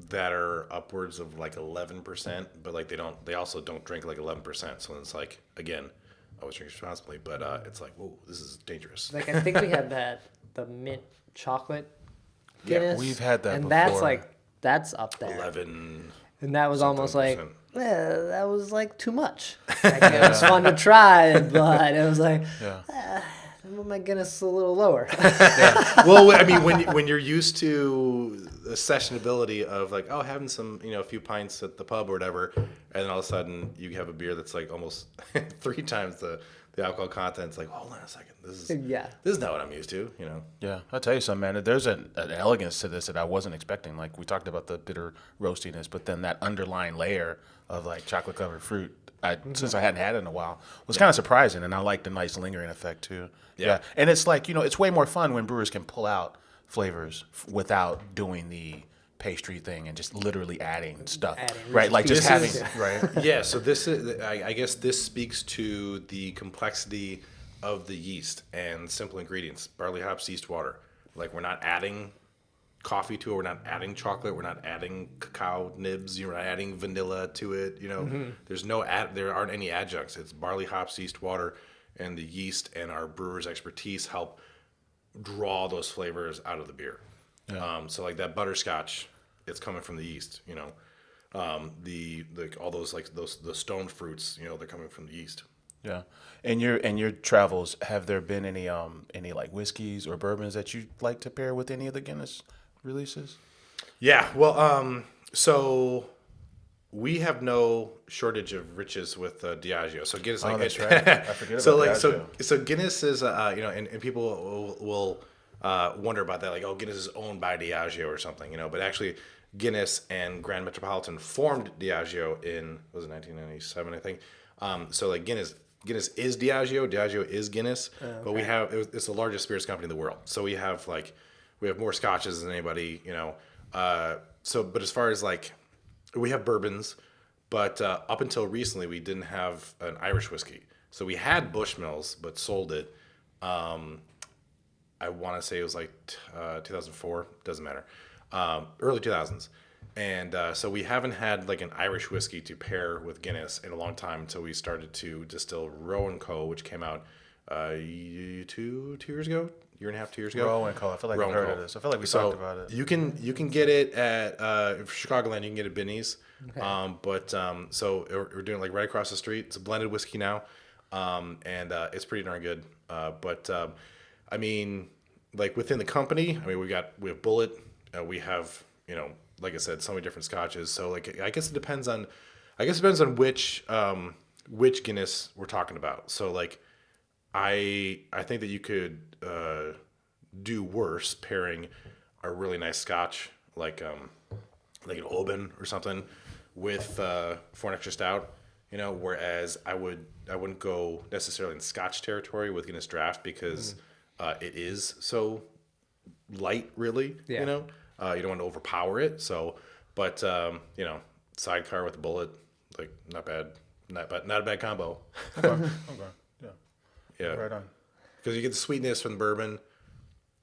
that are upwards of like 11%, but like they also don't drink like 11%. So it's like again, always drink responsibly, but it's like, whoa, this is dangerous. Like I think we had the mint chocolate Guinness. we've had that and before. that's up there. 11. And that was almost like, percent. that was like too much. Like, it was fun to try, but it was like, my Guinness a little lower. Well, I mean, when you're used to the sessionability of like, having some, a few pints at the pub or whatever, and then all of a sudden you have a beer that's like almost 3 times the alcohol content. It's like, hold on a second, this is not what I'm used to. Yeah, I'll tell you something, man. There's an elegance to this that I wasn't expecting. Like we talked about the bitter roastiness, but then that underlying layer of like chocolate covered fruit, since I hadn't had it in a while, was kind of surprising, and I like the nice lingering effect too. Yeah, and it's like it's way more fun when brewers can pull out flavors without doing the pastry thing and just literally adding stuff, right? Like just having right. Yeah, so this is, I guess this speaks to the complexity of the yeast and simple ingredients: barley hops, yeast, water. Like we're not adding coffee to it, we're not adding chocolate, we're not adding cacao nibs, you're not adding vanilla to it. There aren't any adjuncts. It's barley hops, yeast, water, and the yeast and our brewers' expertise help draw those flavors out of the beer. So like that butterscotch, it's coming from the yeast. All those the stone fruits, they're coming from the yeast. Yeah, and your travels, have there been any like whiskeys or bourbons that you like to pair with any of the Guinness releases? Yeah, well, so we have no shortage of riches with Diageo. So Guinness, That's right. I forget so about like Diageo. so Guinness is and people will wonder about that, like, Guinness is owned by Diageo or something, but actually Guinness and Grand Metropolitan formed Diageo in 1997, I think. So like Guinness is Diageo is Guinness, but it's the largest spirits company in the world. So we have more scotches than anybody, but as far as like, we have bourbons, but up until recently we didn't have an Irish whiskey. So we had Bushmills, but sold it. I want to say it was like 2004, doesn't matter, early 2000s. And so we haven't had like an Irish whiskey to pair with Guinness in a long time until we started to distill Roe & Co., which came out 2 years ago, year and a half, 2 years ago. Roe & Co. I feel like I've heard of this. I feel like we talked about it. You can get it at Chicagoland. You can get it at Binny's. Okay. So we're doing like right across the street. It's a blended whiskey now, and it's pretty darn good. I mean, like within the company, we have Bullet. We have like I said, so many different scotches. So like I guess it depends on which which Guinness we're talking about. So like, I think that you could do worse pairing a really nice Scotch like an Oban or something with for an extra stout. You know, whereas I wouldn't go necessarily in Scotch territory with Guinness Draft because it is so light, really. Yeah. You know, you don't want to overpower it. So, but you know, sidecar with a bullet, like not bad, not a bad combo. Okay. Yeah. Yeah, Right on. because you get the sweetness from the bourbon,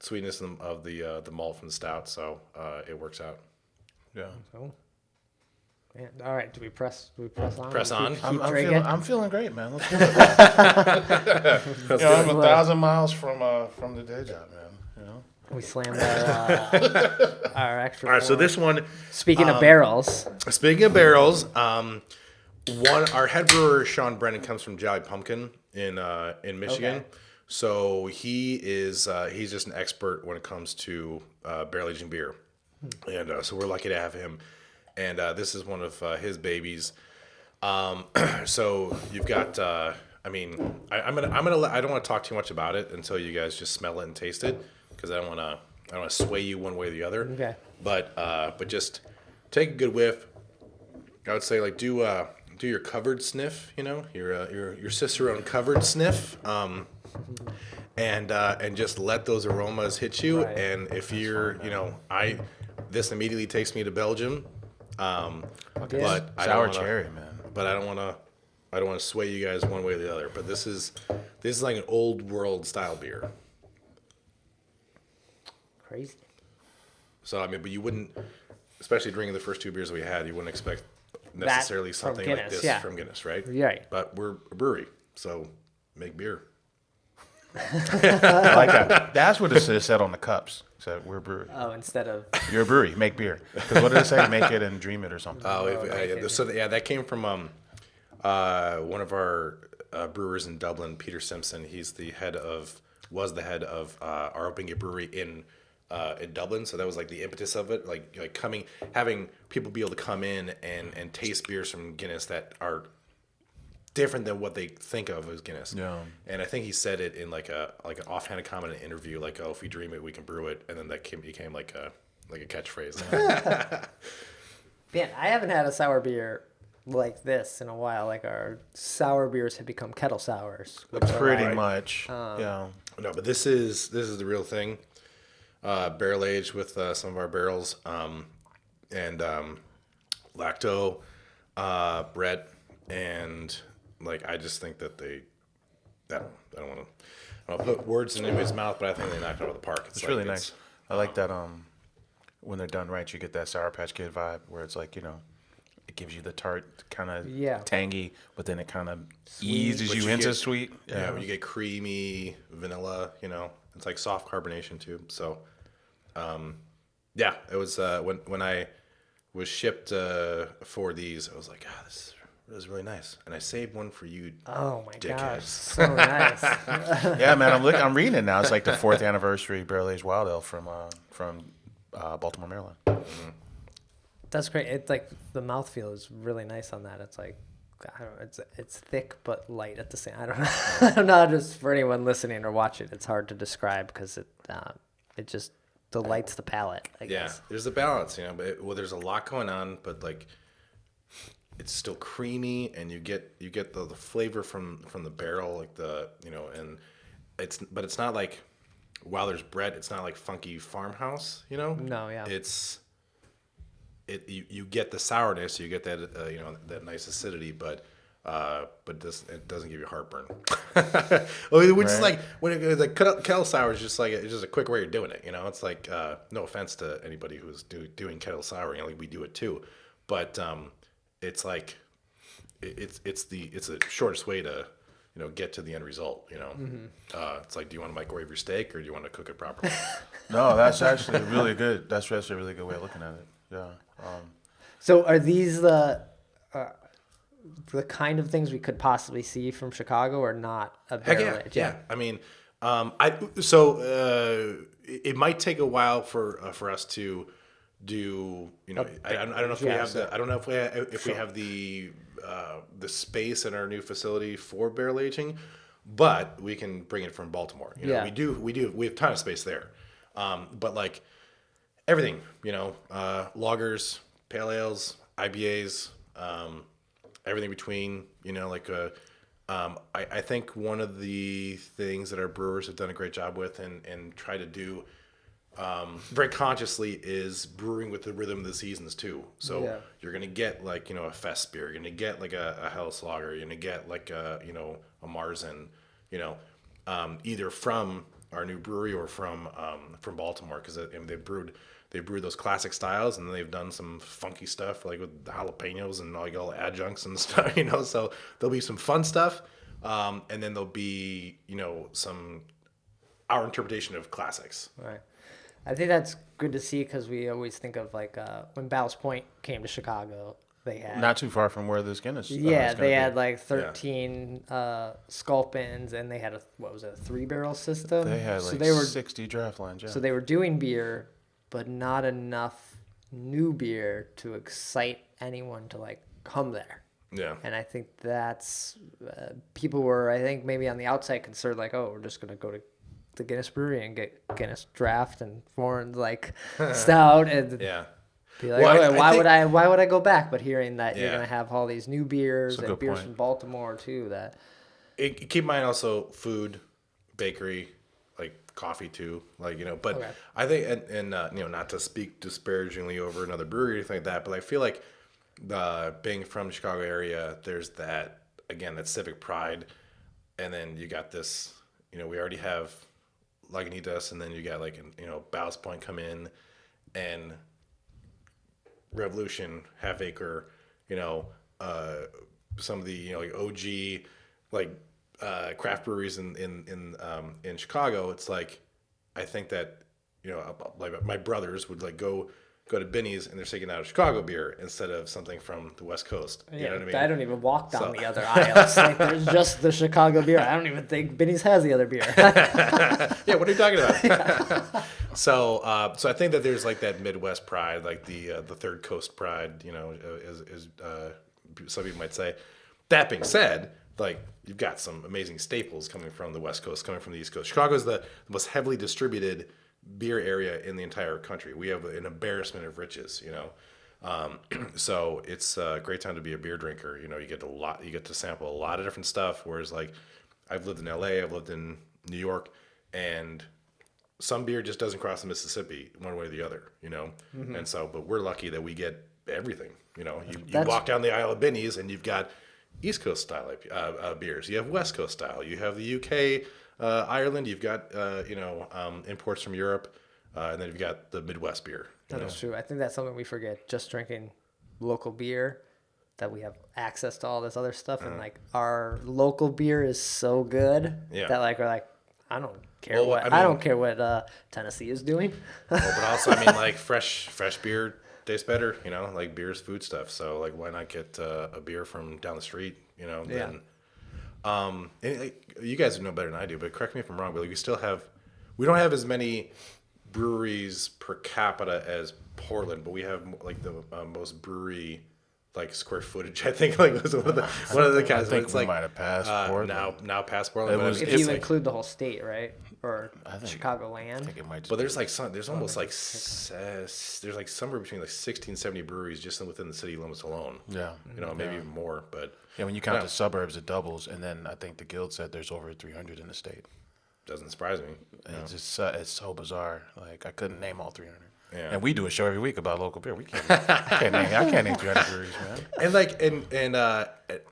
sweetness of the malt from the stout, so it works out. Yeah. So, man, all right. Do we press on? Press Keep- on? keep I'm drinking? feeling great, man. Let's do it. You know, I'm 1,000 miles from the day job, man. You know. We slammed our extra. All right, so pour. this one. Speaking of barrels, Speaking of barrels, our head brewer Sean Brennan comes from Jolly Pumpkin in Michigan. Okay. So he's just an expert when it comes to barrel aging beer, and so we're lucky to have him. And this is one of his babies. So you've got. I mean, I don't want to talk too much about it until you guys just smell it and taste it, because I don't want to sway you one way or the other. Okay. But just take a good whiff. I would say like do your covered sniff, you know, your Cicerone covered sniff, and just let those aromas hit you. Right. And if you're, you know, this immediately takes me to Belgium, but I Sour don't wanna, cherry, man. But I don't want to sway you guys one way or the other. But this is like an old world style beer. crazy. So I mean, but you wouldn't, especially drinking the first two beers that we had, you wouldn't expect necessarily from something like Guinness, this yeah. from Guinness, right? Right. But we're a brewery, so make beer. I like that. That's what it said on the cups. So we're a brewery. Oh, instead of You're a brewery. Make beer. Because what did it say? Make it and dream it or something. That came from one of our brewers in Dublin, Peter Simpson. He's was the head of our Open Gate Brewery in Dublin. So that was like the impetus of it, like having people be able to come in and taste beers from Guinness that are different than what they think of as Guinness. Yeah. And I think he said it in like an offhanded comment in an interview, like, "Oh, if we dream it, we can brew it," and then that became like a catchphrase. man, I haven't had a sour beer like this in a while. Like our sour beers have become kettle sours. which are Pretty like- much. Yeah. No, but this is the real thing. Barrel aged with some of our barrels, and lacto, Brett, and like I just think that I don't want to put words in anybody's mouth, but I think they knocked it out of the park. It's really nice. I like that when they're done right, you get that Sour Patch Kid vibe where it's like, you know, it gives you the tart, kind of tangy, but then it kind of eases But you you into get- sweet. Yeah, when you get creamy vanilla, you know, it's like soft carbonation too. So, yeah, it was when I was shipped for these, I was like, this is really nice, and I saved one for you. Oh my gosh, Dickheads. so nice. Yeah, man, I'm reading it now. It's like the 4th anniversary barrel aged wild ale from Baltimore, Maryland. That's great. It's like the mouthfeel is really nice on that. It's like I don't know, it's thick but light at the same. I don't know. I don't know. Just for anyone listening or watching, it's hard to describe because it just delights the palate. I Yeah, guess. there's a balance, you know. But there's a lot going on, but like it's still creamy, and you get the flavor from the barrel, like and it's not like while there's Brett, it's not like funky farmhouse, you know. No, yeah. You get the sourness, you get that that nice acidity, but it doesn't give you heartburn. Which is like when like kettle sour is just like it's just a quick way of doing it. You know, it's like no offense to anybody who's doing kettle sour, like we do it too, but it's like it's the shortest way to get to the end result. It's like, do you want to microwave your steak or do you want to cook it properly? No, that's actually really good. That's actually a really good way of looking at it. Yeah. So are these the kind of things we could possibly see from Chicago, or not? A Heck barrel yeah, aged? yeah. I mean, it might take a while for us to do, you know, I don't know if we have the, I don't know if we have the space in our new facility for barrel aging, but we can bring it from Baltimore. You know, we have a ton of space there. But like everything, you know, lagers, pale ales, IBAs, everything between, you know, like, I think one of the things that our brewers have done a great job with and try to do very consciously is brewing with the rhythm of the seasons too. So you're gonna get like, you know, a fest beer, you're gonna get like a Helles lager, you're gonna get like a, you know, a Marzen, you know, either from our new brewery or from Baltimore, because they brewed those classic styles, and then they've done some funky stuff like with jalapenos and like all adjuncts and stuff, you know. So there'll be some fun stuff, and then there'll be, you know, our interpretation of classics. Right. I think that's good to see, because we always think of like when Ballast Point came to Chicago, they had not too far from where this Guinness. They had like 13 sculpins, and they had a 3-barrel system. They had so like they were 60 draft lines. Yeah. So they were doing beer, but not enough new beer to excite anyone to like come there. Yeah. And I think that's people were, I think, maybe on the outside concerned, like, oh, we're just gonna go to the Guinness Brewery and get Guinness Draft and foreign like stout and be like, why would I go back? But hearing that you're gonna have all these new beers and beers from Baltimore too, that keep in mind also food, bakery, like coffee too, like, you know. But I think and you know, not to speak disparagingly over another brewery or anything like that, but I feel like being from the Chicago area, there's that civic pride, and then you got this, you know, we already have Lagunitas, and then you got like, you know, Ballast Point come in, and Revolution, Half Acre, you know, some of the, you know, like OG, like craft breweries in Chicago. It's like, I think that, you know, like my brothers would like go to Benny's and they're taking out a Chicago beer instead of something from the West Coast. You know what I mean? I don't even walk down the other aisles. Like, there's just the Chicago beer. I don't even think Benny's has the other beer. Yeah, what are you talking about? So I think that there's like that Midwest pride, like the Third Coast pride, you know, as some people might say. That being said, like, you've got some amazing staples coming from the West Coast, coming from the East Coast. Chicago is the most heavily distributed beer area in the entire country. We have an embarrassment of riches, you know. So it's a great time to be a beer drinker. You know, you get to sample a lot of different stuff. Whereas, like, I've lived in LA, I've lived in New York, and some beer just doesn't cross the Mississippi one way or the other, you know. And so, but we're lucky that we get everything. You know, you walk down the aisle of Benny's and you've got East Coast style beers. You have West Coast style. You have the UK. Ireland, you've got imports from Europe, and then you've got the Midwest beer. That's true. I think that's something we forget. Just drinking local beer, that we have access to all this other stuff, and like our local beer is so good that like we're like, I don't care I don't care what Tennessee is doing. Well, but also, I mean, like fresh beer tastes better. You know, like beer's food stuff. So like, why not get a beer from down the street? You know, then. And you guys know better than I do, but correct me if I'm wrong, but like we don't have as many breweries per capita as Portland, but we have like the most brewery like square footage. I think like was one of the guys. I think it's we like might have passed Portland. Now past Portland. If you include the whole state, right, or Chicagoland. I think it might. But there's like there's almost like there's like somewhere between like 16, 70 breweries just within the city limits alone. Yeah, you know, maybe even more. But yeah, when you count the suburbs, it doubles, and then I think the guild said there's over 300 in the state. Doesn't surprise me. It's just it's so bizarre. Like, I couldn't name all 300. Yeah. And we do a show every week about local beer. I can't name 300 breweries, man. And like, and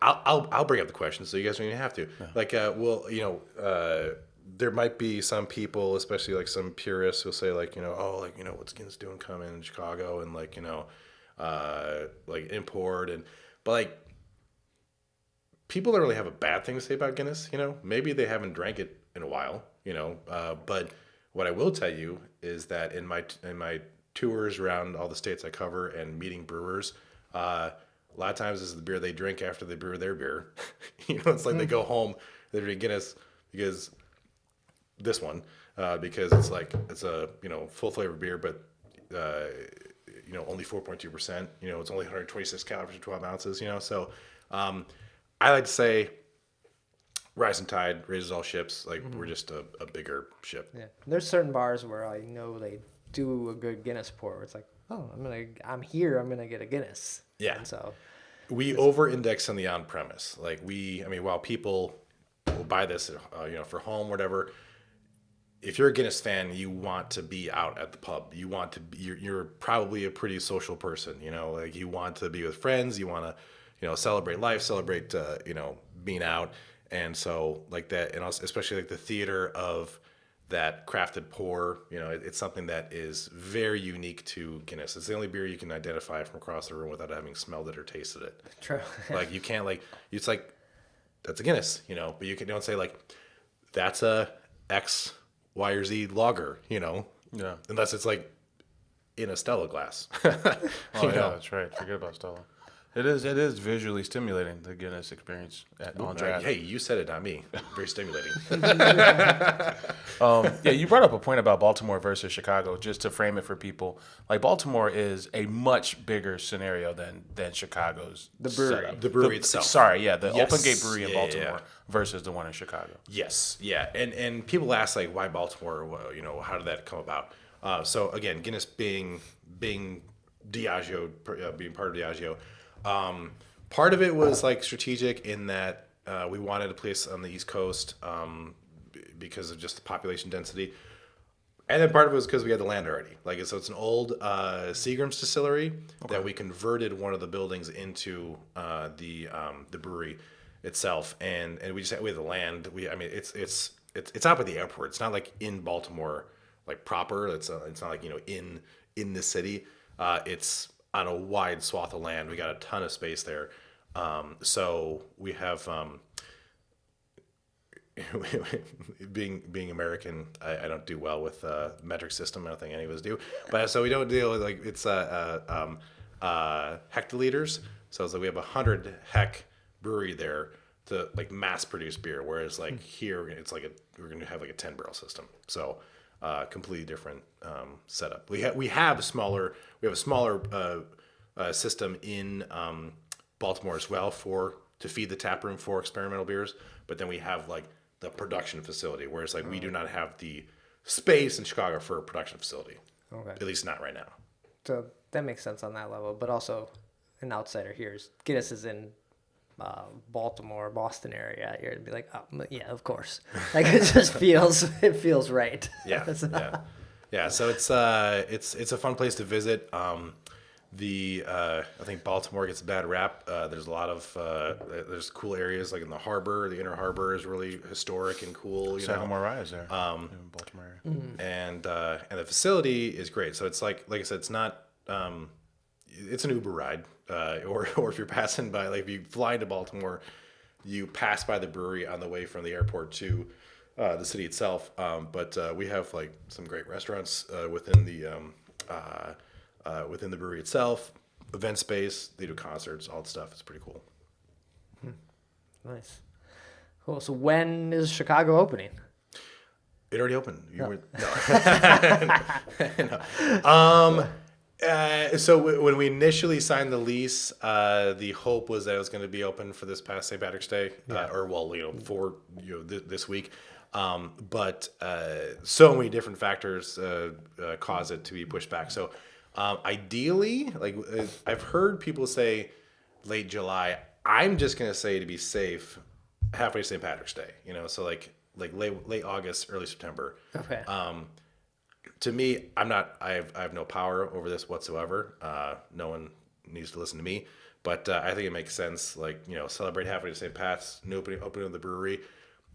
I'll bring up the question so you guys don't even have to. Yeah. Like, well, you know, there might be some people, especially like some purists, who'll say like, you know, oh, like, you know, what's Guinness doing coming in Chicago, and like, you know, like import, but like, people don't really have a bad thing to say about Guinness. You know, maybe they haven't drank it in a while. You know, but what I will tell you is that in my tours around all the states I cover and meeting brewers, a lot of times this is the beer they drink after they brew their beer. You know, it's like they go home, they drink Guinness because it's like it's a, you know, full flavor beer, but only 4.2%. It's only 126 calories for 12 ounces. So I like to say, rising tide raises all ships. Like we're just a bigger ship. Yeah, there's certain bars where I know they do a good Guinness pour. Where it's like, oh, I'm here. I'm gonna get a Guinness. Yeah. And so we over-index on the on-premise. Like while people will buy this, for home, whatever. If you're a Guinness fan, you want to be out at the pub. You want to be, you're probably a pretty social person, like you want to be with friends. You want to, celebrate life, celebrate, being out. And so like that, and also, especially like the theater of that crafted pour, it's something that is very unique to Guinness. It's the only beer you can identify from across the room without having smelled it or tasted it. True. Like you can't it's like, that's a Guinness, but you don't say like, that's a X, Y, or Z lager, Yeah. unless it's like in a Stella glass. That's right. Forget about Stella. It is visually stimulating, the Guinness experience on draft. Hey, you said it, not me. Very stimulating. You brought up a point about Baltimore versus Chicago, just to frame it for people. Like Baltimore is a much bigger scenario than Chicago's setup. The brewery itself. Sorry, the Yes. Open Gate Brewery in Yeah, Baltimore versus the one in Chicago. Yes, yeah, and people ask like, why Baltimore? Well, how did that come about? So again, Guinness being Diageo, being part of Diageo, part of it was like strategic in that we wanted a place on the East Coast because of just the population density, and then part of it was because we had the land already. Like, so it's an old Seagram's distillery that we converted one of the buildings into the brewery itself, and we just had the land. It's out by the airport. It's not like in Baltimore, like proper. It's not like in the city. It's on a wide swath of land. We got a ton of space there. So we have being American, I don't do well with metric system. I don't think any of us do. But so we don't deal with like it's hectoliters. So it's like we have 100 hec brewery there to like mass produce beer, whereas like here it's like we're gonna have like a 10 barrel system. So completely different setup. We have a smaller system in Baltimore as well to feed the tap room for experimental beers, but then we have like the production facility, whereas like we do not have the space in Chicago for a production facility. Okay. At least not right now. So that makes sense on that level, but also an outsider here is Guinness is in Baltimore, Boston area. You're gonna be like, oh yeah, of course. Like it just feels right. Yeah, yeah. So it's a fun place to visit. I think Baltimore gets a bad rap. There's a lot of there's cool areas like in the harbor. The inner harbor is really historic and cool. Sagamore Rye is there. In Baltimore area. Mm-hmm. And the facility is great. So it's like I said, it's not it's an Uber ride. Or if you're passing by, like if you fly into Baltimore, you pass by the brewery on the way from the airport to the city itself. But we have like some great restaurants within the brewery itself, event space. They do concerts, all that stuff. It's pretty cool. Nice, cool. So when is Chicago opening? It already opened. No. So when we initially signed the lease, the hope was that it was going to be open for this past St. Patrick's Day, for this week. But so many different factors cause it to be pushed back. So ideally, like I've heard people say late July. I'm just going to say, to be safe, halfway to St. Patrick's Day. So like late August, early September. Okay. To me, I have no power over this whatsoever. No one needs to listen to me, but I think it makes sense. Like, celebrate halfway to St. Pat's, opening of the brewery.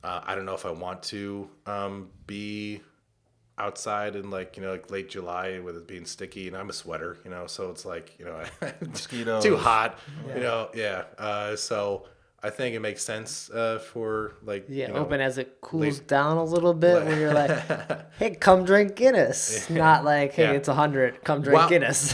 I don't know if I want to be outside in like late July with it being sticky, and I'm a sweater, so it's like Mosquitoes. too hot, so I think it makes sense for like open as it cools down a little bit, where you're like, hey, come drink Guinness, not like, hey, it's 100, come drink Guinness.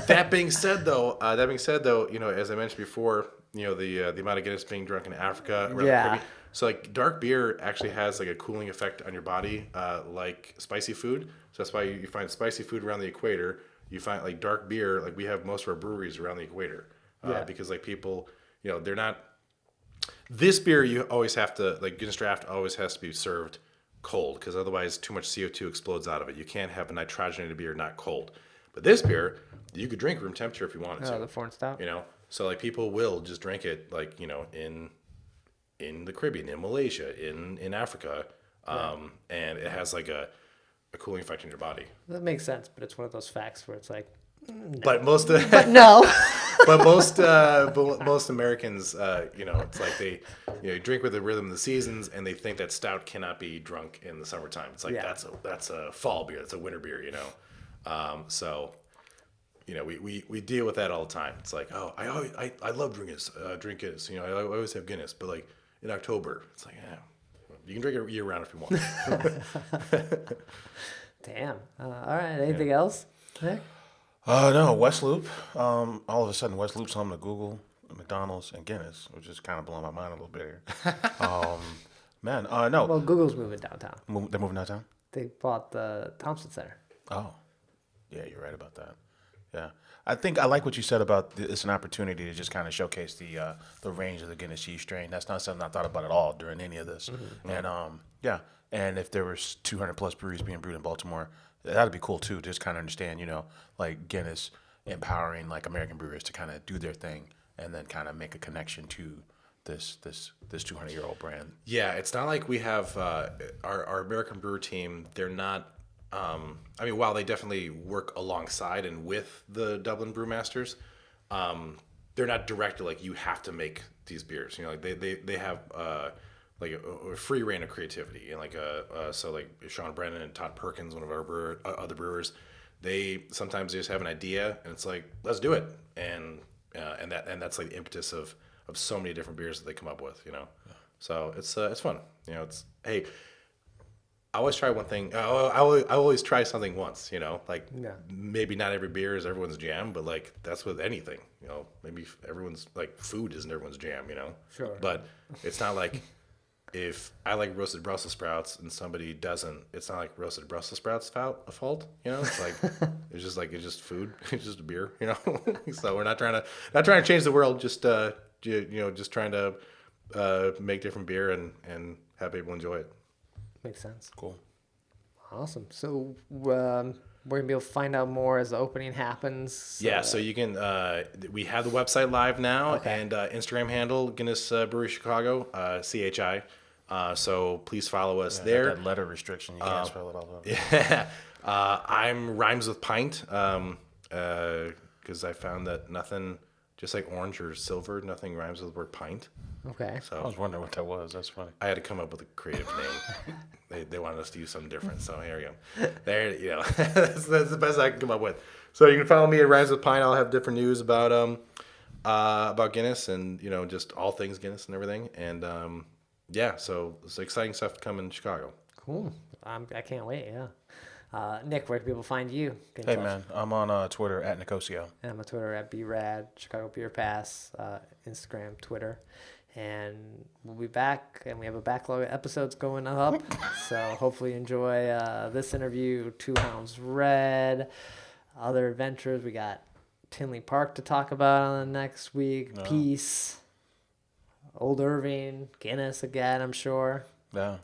That being said though, as I mentioned before, the amount of Guinness being drunk in Africa, around the Caribbean. So like dark beer actually has like a cooling effect on your body, like spicy food. So that's why you find spicy food around the equator. you find like dark beer, like we have most of our breweries around the equator, because like people, they're not. This beer you always have to like Guinness Draft always has to be served cold because otherwise too much CO2 explodes out of it. You can't have a nitrogenated beer not cold. But this beer you could drink room temperature if you wanted to. The foreign stout. So like people will just drink it like in the Caribbean, in Malaysia, in Africa, and it has like a cooling effect in your body. That makes sense, but it's one of those facts where it's like. No. But most no. But most Americans, it's like they, drink with the rhythm of the seasons, and they think that stout cannot be drunk in the summertime. It's like that's a fall beer, that's a winter beer, So, we deal with that all the time. It's like, oh, I love Guinness, drink Guinness. I always have Guinness, but like in October, it's like, you can drink it year round if you want. Damn. All right. Anything else, Nick? No, West Loop. All of a sudden, West Loop's home to Google, McDonald's, and Guinness, which is kind of blowing my mind a little bit here. No. Well, Google's moving downtown. They're moving downtown? They bought the Thompson Center. Oh, yeah, you're right about that. Yeah, I think I like what you said about it's an opportunity to just kind of showcase the range of the Guinness yeast strain. That's not something I thought about at all during any of this. Mm-hmm. And and if there was 200 plus breweries being brewed in Baltimore, that'd be cool too. Just kind of understand, like Guinness empowering like American brewers to kind of do their thing and then kind of make a connection to this 200-year-old brand. Yeah, it's not like we have our American brewer team. They're not. While they definitely work alongside and with the Dublin Brewmasters, they're not directed like you have to make these beers. Like they have like a free reign of creativity, and like so like Sean Brennan and Todd Perkins, one of our other brewers, they sometimes just have an idea and it's like, let's do it, and that's like the impetus of so many different beers that they come up with, So it's fun, It's hey. I always try one thing. I always try something once, maybe not every beer is everyone's jam, but like that's with anything, maybe everyone's like food isn't everyone's jam, Sure. But it's not like if I like roasted Brussels sprouts and somebody doesn't, it's not like roasted Brussels sprouts a fault, It's like it's just food, it's just a beer, So we're not trying to change the world, just just trying to make different beer and have people enjoy it. Makes sense. Cool. Awesome. So we're gonna be able to find out more as the opening happens. Yeah. So you can. We have the website live now, okay. And Instagram handle Guinness Brewery Chicago, CHI. So please follow us there. That letter restriction, you can't spell it all over. Yeah. I'm rhymes with pint because I found that nothing, just like orange or silver, nothing rhymes with the word pint. Okay. So I was wondering what that was. That's funny. I had to come up with a creative name. They wanted us to use something different, so here we go. There, that's the best I can come up with. So you can follow me at Rhymes with Pine. I'll have different news about Guinness and just all things Guinness and everything. And so it's exciting stuff to come in Chicago. Cool. I can't wait. Yeah. Nick, where can people find you? Hey man, I'm on Twitter at Nicosio. And I'm on Twitter at BRAD, Chicago Beer Pass, Instagram, Twitter. And we'll be back, and we have a backlog of episodes going up. So hopefully you enjoy this interview, Two Hounds Red, other adventures. We got Tinley Park to talk about on the next week, Peace, Old Irving, Guinness again, I'm sure. Yeah.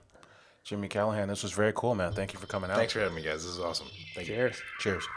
Jimmy Callahan, this was very cool, man. Thank you for coming out. Thanks for having me, guys. This is awesome. Thank you. Cheers. Cheers.